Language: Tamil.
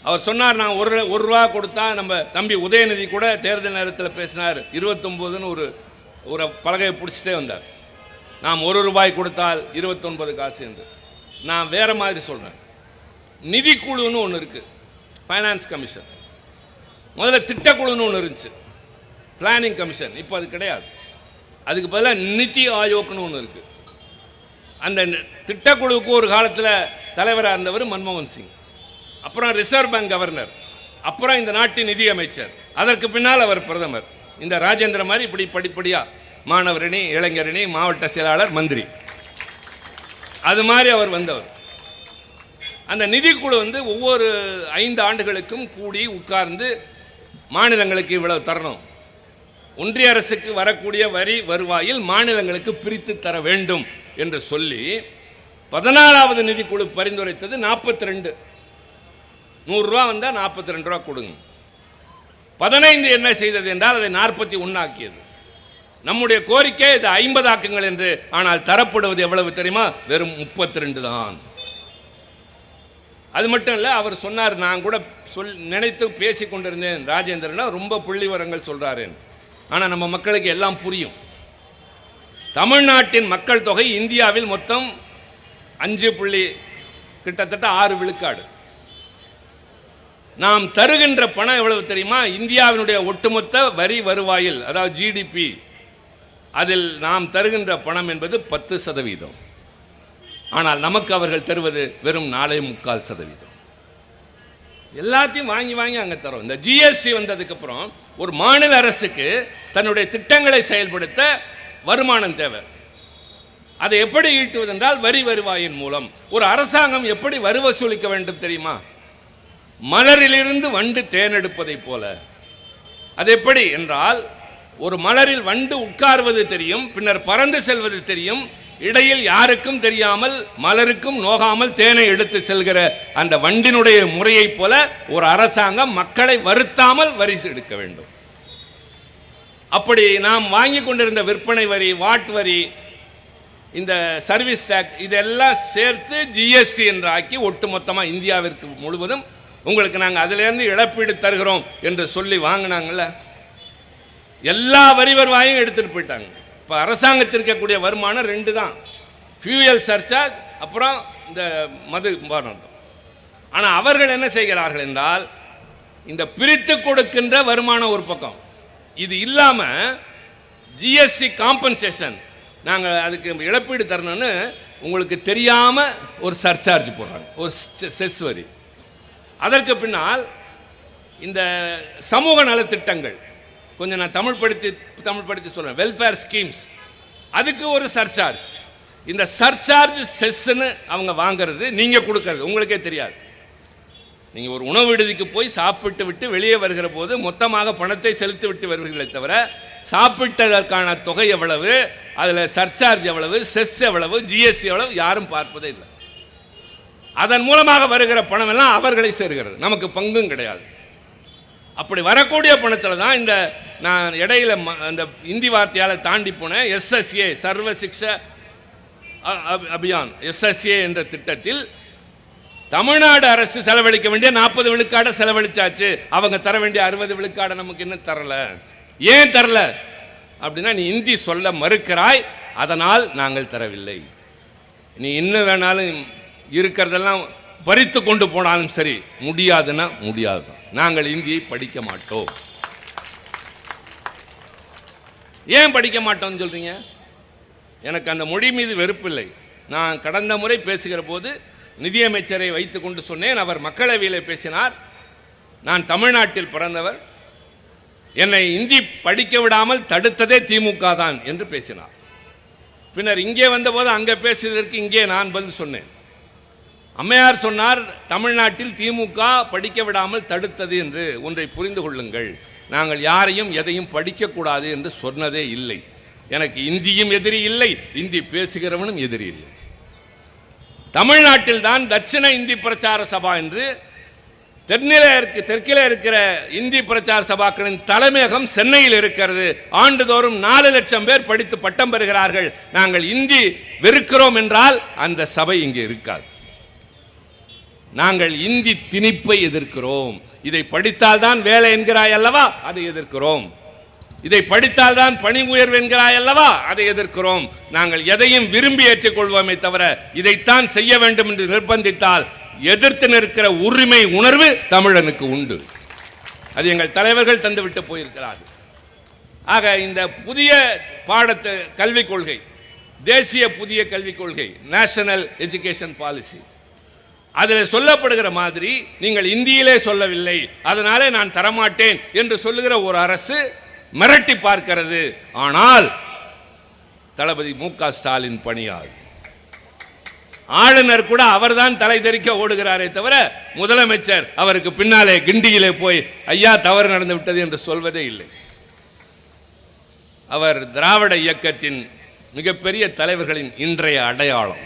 அவர் சொன்னார், நான் ஒரு ரூபா கொடுத்தா, நம்ம தம்பி உதயநிதி கூட தேர்தல் நேரத்தில் பேசினார், 29ன்னு ஒரு பலகையை பிடிச்சிட்டே வந்தார். நாம் 1 ரூபாய் கொடுத்தால் 29 காசு என்று. நான் வேற மாதிரி சொல்கிறேன். நிதிக்குழுன்னு ஒன்று இருக்குது, ஃபைனான்ஸ் கமிஷன். முதல்ல திட்டக்குழுன்னு ஒன்று இருந்துச்சு, பிளானிங் கமிஷன். இப்போ அது கிடையாது. அதுக்கு பதிலாக நிதி ஆயோக்னு ஒன்று இருக்குது. அந்த திட்டக்குழுவுக்கு ஒரு காலத்தில் தலைவராக இருந்தவர் மன்மோகன் சிங், அப்புறம் ரிசர்வ் பேங்க் கவர்னர், அப்புறம் இந்த நாட்டின் நிதி அமைச்சர், அதற்கு பின்னால் அவர் பிரதமர். இந்த ராஜேந்திர மாதிரி இப்படி படிப்படியாக மாணவரணி, இளைஞரணி, மாவட்ட செயலாளர், மந்திரி, அது மாதிரி அவர் வந்தவர். அந்த நிதிக்குழு ஒவ்வொரு 5 ஆண்டுகளுக்கும் கூடி உட்கார்ந்து மாநிலங்களுக்கு இவ்வளவு தரணும், ஒன்றிய அரசுக்கு வரக்கூடிய வரி வருவாயில் மாநிலங்களுக்கு பிரித்து தர வேண்டும் என்று சொல்லி 14வது நிதிக்குழு பரிந்துரைத்தது 42. 100 ரூபா வந்தால் 42 ரூபா கொடுங்க. 15 என்ன செய்தது என்றால் அதை 41 ஆக்கியது. நம்முடைய கோரிக்கை இது 50 ஆக்குங்கள் என்று. ஆனால் தரப்படுவது எவ்வளவு தெரியுமா? வெறும் 32 தான். அது மட்டும் இல்லை, அவர் சொன்னார், நான் கூட நினைத்து பேசி கொண்டிருந்தேன், ராஜேந்திரனா ரொம்ப புள்ளிவரங்கள் சொல்றாரு. ஆனால் நம்ம மக்களுக்கு எல்லாம் புரியும். தமிழ்நாட்டின் மக்கள் தொகை இந்தியாவில் மொத்தம் 5 கிட்டத்தட்ட 6 விழுக்காடு. நாம் தருகின்ற பணம் எவ்வளவு தெரியுமா? இந்தியாவினுடைய ஒட்டுமொத்த வரி வருவாயில், அதாவது ஜிடிபி, அதில் நாம் தருகின்ற பணம் என்பது 10%. ஆனால் நமக்கு அவர்கள் தருவது வெறும் 4.25%. எல்லாத்தையும் வாங்கி வாங்கி அங்கே தரோம். இந்த ஜிஎஸ்டி வந்ததுக்கப்புறம் ஒரு மாநில அரசுக்கு தன்னுடைய திட்டங்களை செயல்படுத்த வருமானம் தேவை. அதை எப்படி ஈட்டுவதென்றால் வரி வருவாயின் மூலம். ஒரு அரசாங்கம் எப்படி வரி வசூலிக்க வேண்டும் தெரியுமா? மலரிலிருந்து வண்டு தேனெடுப்பதை போல. அது எப்படி என்றால், ஒரு மலரில் வண்டு உட்கார்வது தெரியும், பின்னர் பறந்து செல்வது தெரியும், இடையில் யாருக்கும் தெரியாமல் மலருக்கும் நோகாமல் தேனை எடுத்து செல்கிற அந்த வண்டினுடைய முறையை போல ஒரு அரசாங்கம் மக்களை வருத்தாமல் வரி எடுக்க வேண்டும். அப்படி நாம் வாங்கி கொண்டிருந்த விற்பனை வரி, வாட் வரி, இந்த சர்வீஸ் டேக்ஸ், இதெல்லாம் சேர்த்து ஜிஎஸ்டி என்று ஆக்கி ஒட்டுமொத்தமாக இந்தியாவிற்கு முழுவதும் உங்களுக்கு நாங்கள் அதிலேருந்து இழப்பீடு தருகிறோம் என்று சொல்லி வாங்கினாங்கல்ல, எல்லா வரி வருவாயும் எடுத்துகிட்டு போயிட்டாங்க. இப்போ அரசாங்கத்திற்கு இருக்கக்கூடிய வருமானம் 2 தான், ஃபியூயல் சர்சார்ஜ், அப்புறம் இந்த மது பானம். ஆனால் அவர்கள் என்ன செய்கிறார்கள் என்றால், இந்த பிரித்து கொடுக்கின்ற வருமானம் ஒரு பக்கம், இது இல்லாமல் ஜிஎஸ்டி காம்பன்சேஷன், நாங்கள் அதுக்கு இழப்பீடு தரணும்னு உங்களுக்கு தெரியாமல் ஒரு சர்சார்ஜ் போடுறாங்க, ஒரு செஸ் வரி. அதற்கு பின்னால் இந்த சமூக நலத்திட்டங்கள், கொஞ்சம் நான் தமிழ் படுத்தி சொல்கிறேன், வெல்ஃபேர் ஸ்கீம்ஸ், அதுக்கு ஒரு சர்சார்ஜ். இந்த சர்சார்ஜ் செஸ்ன்னு அவங்க வாங்கிறது, நீங்கள் கொடுக்கறது உங்களுக்கே தெரியாது. நீங்கள் ஒரு உணவு விடுதிக்கு போய் சாப்பிட்டு விட்டு வெளியே வருகிற போது மொத்தமாக பணத்தை செலுத்தி விட்டு வருவீர்களே தவிர, சாப்பிட்டதற்கான தொகை எவ்வளவு, அதில் சர்சார்ஜ் எவ்வளவு, செஸ் எவ்வளவு, ஜிஎஸ்டி எவ்வளவு யாரும் பார்ப்பதே இல்லை. அதன் மூலமாக வருகிற பணம் எல்லாம் அவர்களை சேர்கிறது, நமக்கு பங்கும் கிடையாது. அப்படி வரக்கூடிய பணத்தில் தான் இந்த நான் இடையில அந்த இந்தி வார்த்தையால் தாண்டி போனேன், எஸ்எஸ்ஏ, சர்வ சிக்ஷா அபியான், எஸ்எஸ்ஏ என்ற திட்டத்தில் தமிழ்நாடு அரசு செலவழிக்க வேண்டிய 40 விழுக்காடை செலவழிச்சாச்சு. அவங்க தர வேண்டிய 60 விழுக்காடை நமக்கு இன்னும் தரல. ஏன் தரல அப்படின்னா, நீ இந்தி சொல்ல மறுக்கிறாய், அதனால் நாங்கள் தரவில்லை. நீ இன்னும் வேணாலும் இருக்கிறதெல்லாம் பறித்து கொண்டு போனாலும் சரி, முடியாதுன்னா முடியாது, நாங்கள் இந்தியை படிக்க மாட்டோம். ஏன் படிக்க மாட்டோம்னு சொல்றீங்க? எனக்கு அந்த மொழி மீது வெறுப்பில்லை. நான் கடந்த முறை பேசுகிற போது நிதியமைச்சரை வைத்துக் கொண்டு சொன்னேன். அவர் மக்களவையில் பேசினார், நான் தமிழ்நாட்டில் பிறந்தவர், என்னை இந்தி படிக்க விடாமல் தடுத்ததே திமுக தான் என்று பேசினார். பின்னர் இங்கே வந்தபோது அங்கே பேசியதற்கு இங்கே நான் பதில் சொன்னேன். அம்மையார் சொன்னார், தமிழ்நாட்டில் திமுக படிக்க விடாமல் தடுத்தது என்று. ஒன்றை புரிந்து கொள்ளுங்கள், நாங்கள் யாரையும் எதையும் படிக்கக்கூடாது என்று சொன்னதே இல்லை. எனக்கு இந்தியும் எதிரி இல்லை, இந்தி பேசுகிறவனும் எதிரி இல்லை. தமிழ்நாட்டில் தான் தட்சிண இந்தி பிரச்சார சபா என்று தெற்கிலே இருக்கிற இந்தி பிரச்சார சபாக்களின் தலைமையகம் சென்னையில் இருக்கிறது. ஆண்டுதோறும் 4 லட்சம் பேர் படித்து பட்டம் பெறுகிறார்கள். நாங்கள் இந்தி வெறுக்கிறோம் என்றால் அந்த சபை இங்கே இருக்காது. நாங்கள் இந்தி திணிப்பை எதிர்க்கிறோம். இதை படித்தால்தான் வேலை என்கிறாய் அல்லவா, அதை எதிர்க்கிறோம். இதை படித்தால்தான் பணி உயர்வு என்கிறாய் அல்லவா, அதை எதிர்க்கிறோம். நாங்கள் எதையும் விரும்பி ஏற்றுக்கொள்வோமே தவிர இதைத்தான் செய்ய வேண்டும் என்று நிர்பந்தித்தால் எதிர்த்து நிற்கிற உரிமை உணர்வு தமிழனுக்கு உண்டு. அது எங்கள் தலைவர்கள் தந்துவிட்டு போயிருக்கிறார்கள். ஆக இந்த புதிய பாடத்தை கல்விக் கொள்கை, தேசிய புதிய கல்விக் கொள்கை, நேஷனல் எஜுகேஷன் பாலிசி, அதில் சொல்லப்படுகிற மாதிரி நீங்கள் இந்தியிலே சொல்லவில்லை, அதனாலே நான் தரமாட்டேன் என்று சொல்லுகிற ஒரு அரசு மிரட்டி பார்க்கிறது. ஆனால் தளபதி மு.க. ஸ்டாலின் பணியாது. ஆளுநர் கூட அவர்தான் தலை தெறிக்க ஓடுகிறாரே தவிர முதலமைச்சர் அவருக்கு பின்னாலே கிண்டியிலே போய் ஐயா தவறு நடந்து விட்டது என்று சொல்வதே இல்லை. அவர் திராவிட இயக்கத்தின் மிகப்பெரிய தலைவர்களின் இன்றைய அடையாளம்.